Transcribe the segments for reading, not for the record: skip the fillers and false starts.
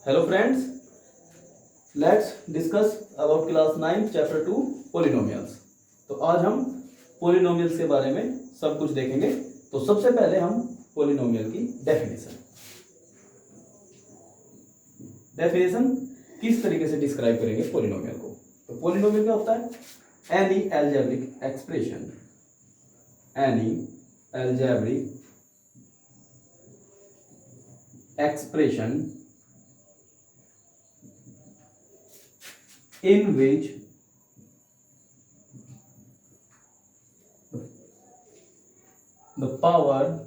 Hello friends, let's discuss about class 9 chapter 2 polynomials. तो आज हम पोलिनोमियल्स के बारे में सब कुछ देखेंगे। तो सबसे पहले हम पोलिनोमियल की डेफिनेशन किस तरीके से डिस्क्राइब करेंगे पोलिनोमियल को। तो पोलिनोमियल क्या होता है? Any algebraic expression in which the power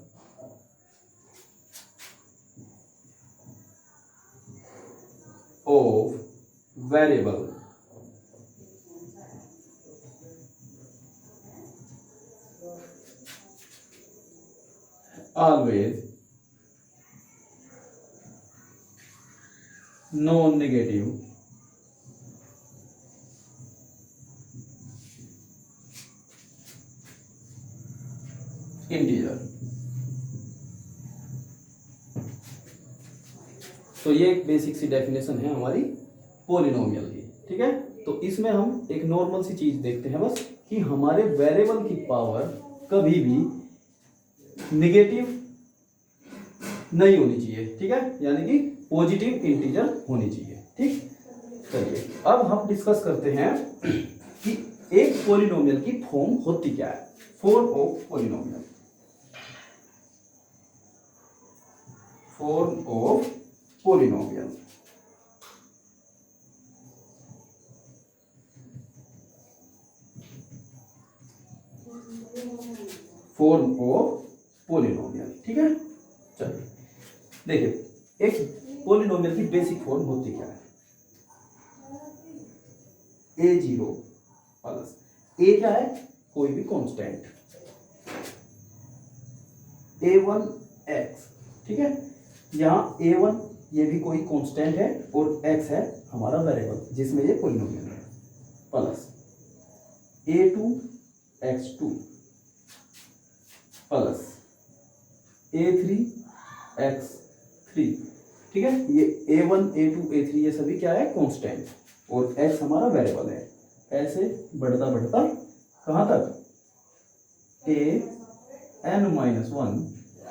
of variable always non-negative integer. तो ये एक बेसिक सी डेफिनेशन है हमारी पोलिनोमियल की, ठीक है। तो इसमें हम एक नॉर्मल सी चीज देखते हैं बस कि हमारे वेरिएबल की पावर कभी भी नेगेटिव नहीं होनी चाहिए, ठीक है, यानी कि पॉजिटिव इंटीजर होनी चाहिए, ठीक। चलिए अब हम डिस्कस करते हैं कि एक पोलिनोमियल की फॉर्म होती क्या है। Form of polynomial, form of polynomial. Form of polynomial, ठीक है। चलिए देखिए एक पोलिनोमियल की बेसिक फॉर्म होती क्या है। a0 प्लस a क्या है? कोई भी कांस्टेंट, a1x, ठीक है। यहाँ a1 ये भी कोई कांस्टेंट है और x है हमारा वेरिएबल जिसमें ये पोलिनोमियल है, प्लस a2x2 प्लस a3x3, ठीक है। ये a1 a2 a3 ये सभी क्या है? कांस्टेंट, और x हमारा वेरिएबल है। ऐसे बढ़ता बढ़ता कहाँ तक? a(n-1)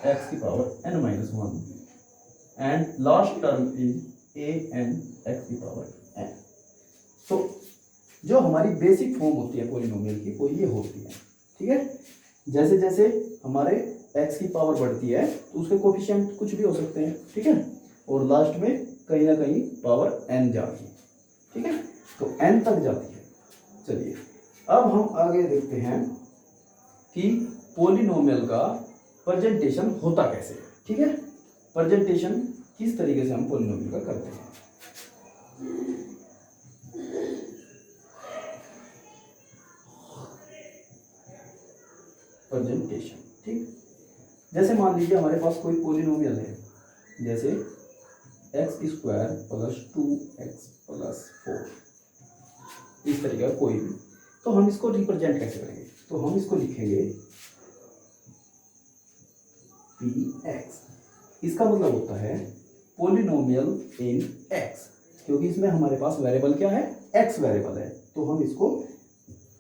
x की power n-1 and last term is a(n) x की पावर n। तो जो हमारी बेसिक फॉर्म होती है पोलिनोमियल की वो ये होती है, ठीक है। जैसे जैसे हमारे x की पावर बढ़ती है तो उसके कोफिशिएंट कुछ भी हो सकते हैं, ठीक है, और लास्ट में कहीं ना कहीं पावर n जाती है, ठीक है, तो n तक जाती है। चलिए अब हम आगे देखते हैं कि पोलिनोमियल का प्रेजेंटेशन होता कैसे है, ठीक है। प्रेजेंटेशन किस तरीके से हम पोलिनोमियल का करते हैं। प्रेजेंटेशन, ठीक। जैसे मान लीजिए हमारे पास कोई पोलिनोमियल है, जैसे x² + 2x + 4, इस तरीके का कोई भी, तो हम इसको रिप्रेजेंट कैसे करेंगे? तो हम इसको लिखेंगे px। इसका मतलब होता है पोलिनोमियल इन x, क्योंकि इसमें हमारे पास वेरिएबल क्या है? x वेरिएबल है, तो हम इसको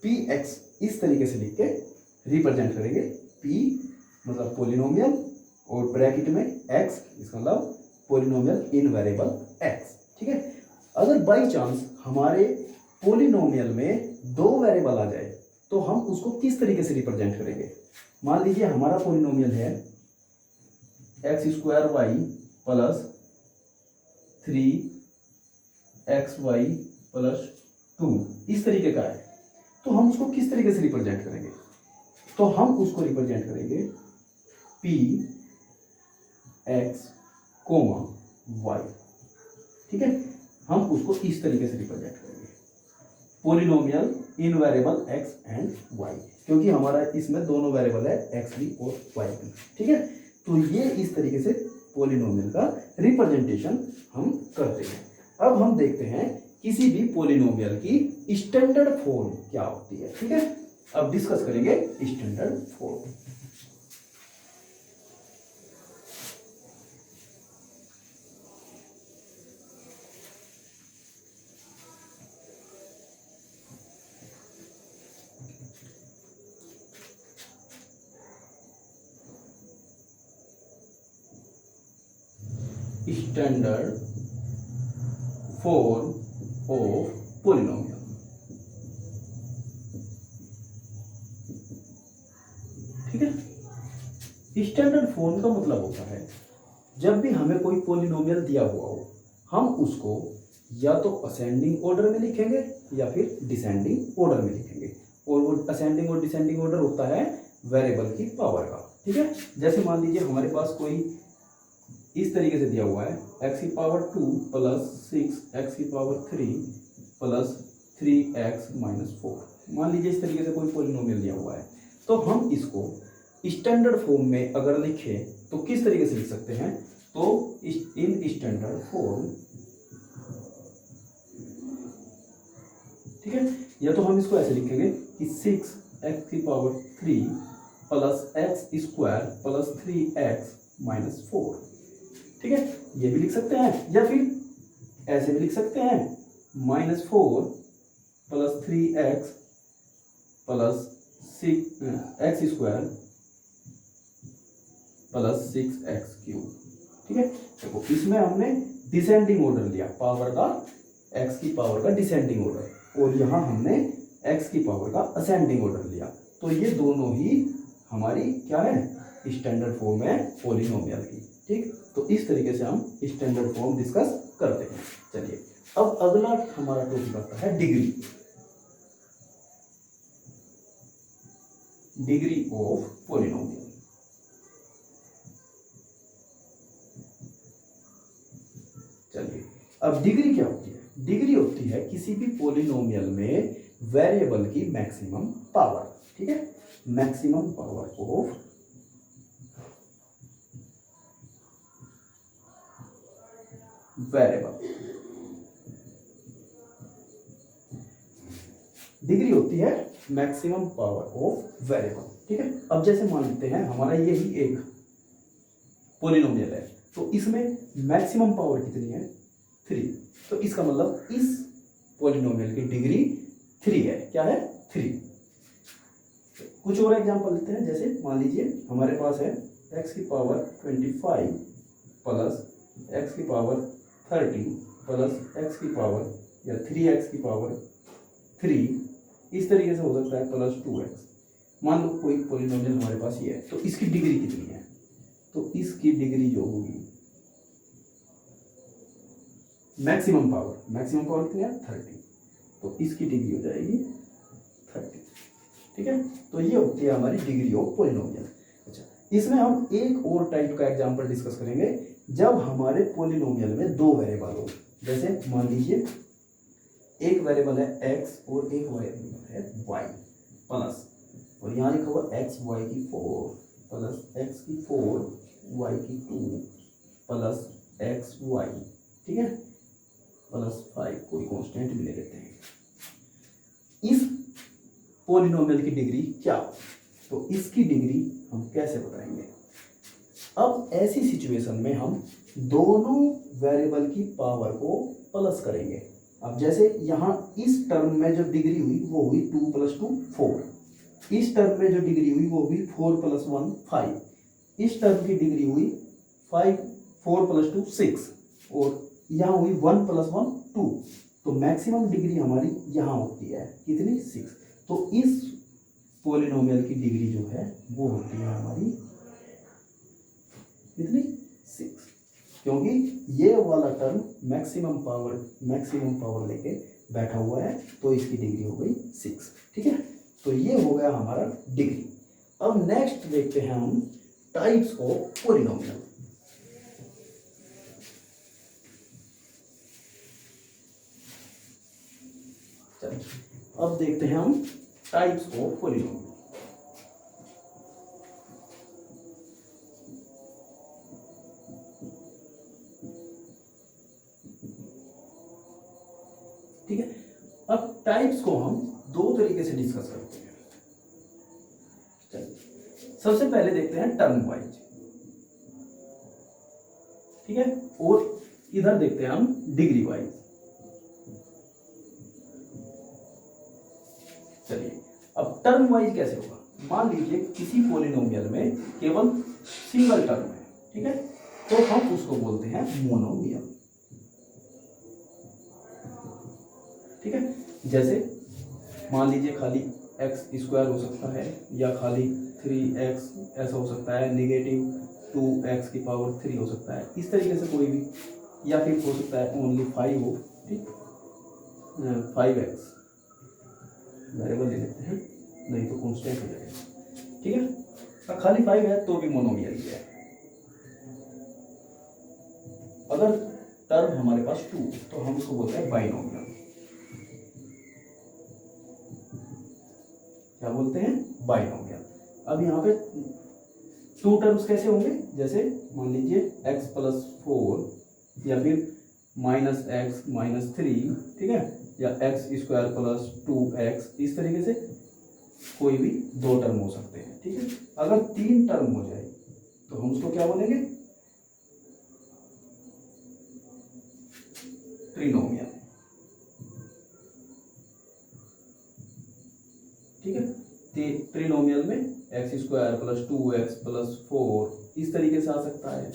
px इस तरीके से लिख के रिप्रेजेंट करेंगे। p मतलब पोलिनोमियल और ब्रैकेट में x, इसका मतलब पोलिनोमियल इन वेरिएबल x, ठीक है। अगर बाई चांस हमारे पोलिनोमियल में दो वेरिएबल आ जाए तो हम उसको किस तरीके से रिप्रेजेंट करेंगे। मान लीजिए हमारा पोलिनोमियल है x² y + 3xy + 2, इस तरीके का है, तो हम उसको किस तरीके से रिप्रेजेंट करेंगे? तो हम उसको रिप्रेजेंट करेंगे px, y, ठीक है। हम उसको इस तरीके से रिप्रेजेंट करेंगे polynomial in variable x and y, क्योंकि हमारा इसमें दोनों वेरिएबल है x भी और y भी, ठीक है। तो ये इस तरीके से पोलिनोमियल का रिप्रेजेंटेशन हम करते हैं। अब हम देखते हैं किसी भी पोलिनोमियल की स्टैंडर्ड फॉर्म क्या होती है, ठीक है। अब डिस्कस करेंगे standard form. Standard form of polynomial. ठीक है, स्टैंडर्ड फॉर्म का मतलब होता है जब भी हमें कोई पोलिनोमियल दिया हुआ हो, हम उसको या तो असेंडिंग ऑर्डर में लिखेंगे या फिर डिसेंडिंग ऑर्डर में लिखेंगे। और वो असेंडिंग और डिसेंडिंग ऑर्डर होता है वेरिएबल की पावर का। ठीक है, जैसे मान लीजिए हमारे पास कोई इस तरीके से दिया हुआ है x की पावर 2 प्लस 6x की पावर 3 प्लस 3x माइनस 4। मान लीजिए इस तरीके से कोई पोलिनोमियल दिया हुआ है, तो हम इसको स्टैंडर्ड फॉर्म में अगर लिखें तो किस तरीके से लिख सकते हैं? तो इन स्टैंडर्ड फॉर्म, ठीक है, या तो हम इसको ऐसे लिखेंगे कि 6x की power 3 plus x square plus 3x minus 4। ठीक है, ये भी लिख सकते हैं, या फिर ऐसे भी लिख सकते हैं -4 plus 3x plus 6x square plus 6x cube. ठीक है, देखो इसमें हमने डिसेंडिंग ऑर्डर लिया पावर का, x की पावर का डिसेंडिंग ऑर्डर, और यहाँ हमने x की पावर का असेंडिंग ऑर्डर लिया। तो ये दोनों ही हमारी क्या है? स्टैंडर्ड फॉर्म है पोलिनोमियल की। ठीक, तो इस तरीके से हम स्टैंडर्ड फॉर्म डिस्कस करते हैं। चलिए, अब अगला हमारा टॉपिक आता है डिग्री। Degree of polynomial. चलिए, अब डिग्री क्या होती है? डिग्री होती है किसी भी पोलिनोमियल में वेरिएबल की मैक्सिमम पावर। ठीक है, maximum power of variable. Degree होती है मैक्सिमम पावर ऑफ वेरिएबल। ठीक है, अब जैसे मान लेते हैं हमारा यही एक पोलिनोमियल है, तो इसमें मैक्सिमम पावर कितनी है? 3। तो इसका मतलब इस पोलिनोमियल की डिग्री 3 है। क्या है? 3। कुछ और एग्जांपल लेते हैं, जैसे मान लीजिए हमारे पास है x की पावर 25 प्लस x की पावर 30 प्लस x की पावर या 3x की पावर 3, इस तरीके से हो सकता है प्लस 2x। मान लो कोई पोलिनोमियल हमारे पास ये है, तो इसकी डिग्री कितनी है? तो इसकी डिग्री जो होगी मैक्सिमम पावर कितनी है? 30। तो इसकी डिग्री हो जाएगी 30। ठीक है, तो ये होती है हमारी डिग्री ऑफ पोलिनोमियल। अच्छा, इसमें हम एक और टाइप का एग्जांपल डिस्कस करेंगे, जब हमारे पोलिनोमियल में 2 वेरिएबल हो। जैसे मान लीजिए एक वेरिएबल है x और एक वेरिएबल है y प्लस, और यहाँ लिखा हुआ x y की 4 प्लस x की 4 y की 2 प्लस x y, ठीक है, प्लस 5, कोई कांस्टेंट भी ले लेते हैं। इस पोलिनोमियल की डिग्री क्या हो? तो इसकी डिग्री हम कैसे बताएंगे? अब ऐसी सिचुएशन में हम दोनों वेरिएबल की पावर को प्लस करेंगे। अब जैसे यहाँ इस टर्म में जो डिग्री हुई वो हुई 2 + 2 4। इस टर्म में जो डिग्री हुई वो हुई 4 + 1 5। इस टर्म की डिग्री हुई 4 + 2 6, और यहाँ हुई 1 + 1 2। तो मैक्सिमम डिग्री हमारी यहाँ होती है कितनी? 6। तो इस पोलिनोमियल की डिग्री जो है वो होती है हमारी कितनी? 6, क्योंकि ये वाला टर्म मैक्सिमम पावर लेके बैठा हुआ है, तो इसकी डिग्री हो गई 6। ठीक है, तो ये हो गया हमारा डिग्री। अब नेक्स्ट देखते हैं हम टाइप्स ऑफ पोलिनोमियल। अब देखते हैं हम टाइप्स ऑफ पोलिनोमियल। ठीक है, अब टाइप्स को हम 2 तरीके से डिस्कस करते हैं। चलिए, सबसे पहले देखते हैं टर्म वाइज। ठीक है, और इधर देखते हैं हम डिग्री वाइज। चलिए, अब टर्म वाइज कैसे होगा? मान लीजिए किसी पोलिनोमियल में केवल सिंगल टर्म है। ठीक है, तो हम उसको बोलते हैं मोनोमियल। ठीक है, जैसे मान लीजिए खाली एक्स स्क्वायर हो सकता है, या खाली 3x ऐसा हो सकता है, नेगेटिव 2x की पावर 3 हो सकता है, इस तरीके से कोई भी, या फिर हो सकता है ओनली 5 हो। ठीक, 5x वेरिएबल ले लेते हैं, नहीं तो कांस्टेंट हो जाएगा। ठीक है, अब खाली 5 है तो भी मोनोमियल ही है। अगर टर्म हमारे पास 2 तो हम उसको बोलते हैं बाइनोमियल। क्या बोलते हैं? बाइनोमियल। अब यहाँ पे 2 टर्म्स कैसे होंगे? जैसे मान लीजिए x प्लस 4 या फिर माइनस एक्स माइनस 3, ठीक है, या एक्स स्क्वायर प्लस 2x, इस तरीके से कोई भी 2 टर्म हो सकते हैं। ठीक है, अगर 3 टर्म हो जाए तो हम उसको क्या बोलेंगे? ट्रिनोमियल। ठीक है, ट्रिनोमियल में x square plus 2x plus 4 इस तरीके से आ सकता है।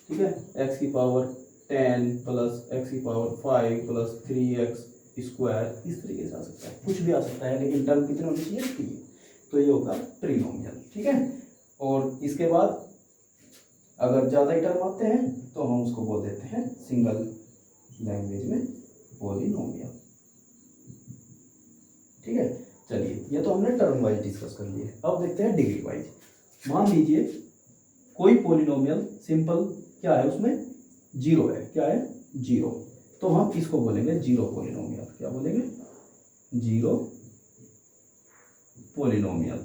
ठीक है, एक्स की पावर 10 प्लस एक्स की पावर 5 प्लस 3x स्क्वायर, इस तरीके से आ सकता है, कुछ भी आ सकता है, लेकिन टर्म कितने होने चाहिए? 3। तो ये होगा ट्रिनोमियल। ठीक है, और इसके बाद अगर ज़्यादा ही टर्म आते हैं तो हम उसको बोल देते हैं सिंगल लैंग्वेज में पॉलिनोमियल। ठीक है, चलिए ये तो हमने टर्म वाइज डिस्कस कर लिए। अब देखते हैं डिग्री वाइज। मान लीजिए कोई पॉलिनोमियल सिंपल क्या है, उसमें 0 है। क्या है? 0। तो हम इसको बोलेंगे 0 पॉलिनोमियल। क्या बोलेंगे? 0 पॉलिनोमियल।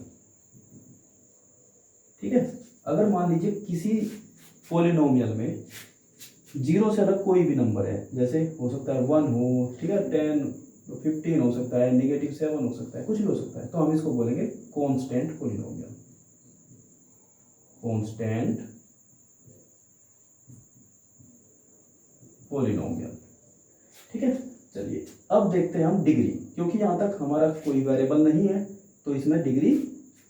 ठीक है, अगर मान लीजिए किसी पॉलिनोमियल में 0 से अलग कोई भी नंबर है, जैसे हो सकता है 1 हो, ठीक है, 10 15 हो सकता है, नेगेटिव 7 हो सकता है, कुछ भी हो सकता है, तो हम इसको बोलेंगे कांस्टेंट पॉलिनोमियल। Constant polynomial. ठीक है, चलिए अब देखते हैं हम डिग्री, क्योंकि यहाँ तक हमारा कोई वेरिएबल नहीं है तो इसमें डिग्री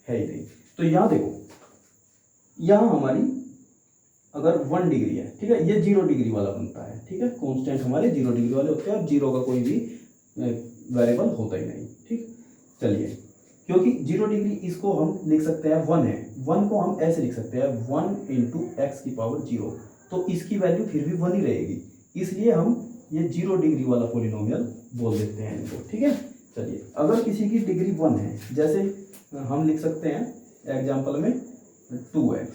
है ही नहीं। तो यहाँ देखो, यहाँ हमारी अगर 1 डिग्री है, ठीक है, ये 0 डिग्री वाला बनता है। ठीक है, कांस्टेंट हमारे 0 डिग्री वाले होते हैं और 0 का कोई भी वेरिएबल होता ही नहीं। ठीक, चलिए, क्योंकि 0 डिग्री इसको हम लिख सकते हैं 1 है, 1 को हम ऐसे लिख सकते हैं 1 इंटू एक्स की पावर 0, तो इसकी वैल्यू फिर भी 1 ही रहेगी, इसलिए हम ये 0 डिग्री वाला पॉलिनोमियल बोल देते हैं इनको। ठीक है, चलिए, अगर किसी की डिग्री 1 है, जैसे हम लिख सकते हैं एग्जाम्पल में 2x,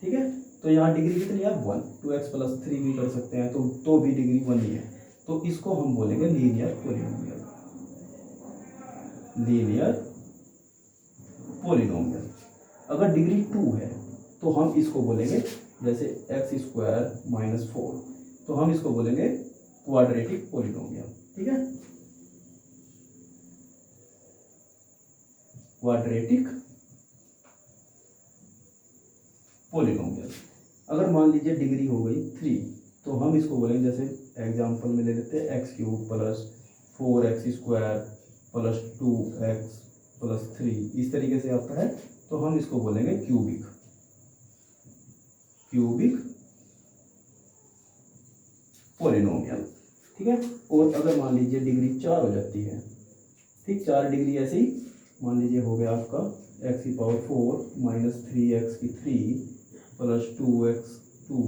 ठीक है, तो यहाँ डिग्री कितनी है? 1। 2x प्लस 3 भी कर सकते हैं, तो भी डिग्री 1 ही है, तो इसको हम बोलेंगे लीनियर पॉलिनोमियल। Linear polynomial. अगर डिग्री 2 है तो हम इसको बोलेंगे, जैसे एक्स स्क्वायर माइनस 4, तो हम इसको बोलेंगे क्वाड्रेटिक पॉलिनोमियल। ठीक है, क्वाड्रेटिक पॉलिनोमियल। अगर मान लीजिए डिग्री हो गई 3, तो हम इसको बोलेंगे, जैसे एग्जांपल में ले लेते हैं x cube plus 4x square plus 2x plus 3, इस तरीके से आता है, तो हम इसको बोलेंगे क्यूबिक। Cubic polynomial. ठीक है, और अगर मान लीजिए डिग्री 4 हो जाती है, ठीक, 4 डिग्री ऐसे ही मान लीजिए हो गया आपका एक्स की पावर 4 माइनस 3x की 3 plus 2x 2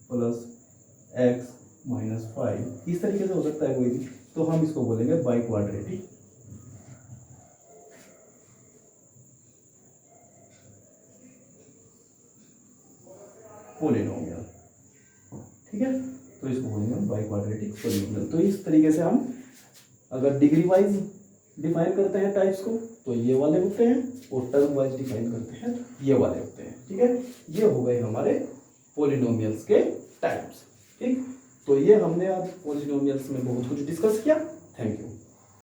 plus x minus 5, इस तरीके से हो सकता है कोई भी, तो हम इसको बोलेंगे बाई क्वाड्रेटिक पॉलिनोमियल। ठीक है, तो इसको बोलेंगे हम बाई क्वाड्रेटिक पॉलिनोमियल। तो इस तरीके से हम अगर डिग्री वाइज डिफाइन करते हैं टाइप्स को तो ये वाले होते हैं, और टर्म वाइज डिफाइन करते हैं ये वाले होते हैं। ठीक है, ये हो गए हमारे पॉलिनोमियल्स के टाइप्स। ठीक, तो ये हमने आज पॉलिनोमियल्स में बहुत कुछ डिस्कस किया। Thank you.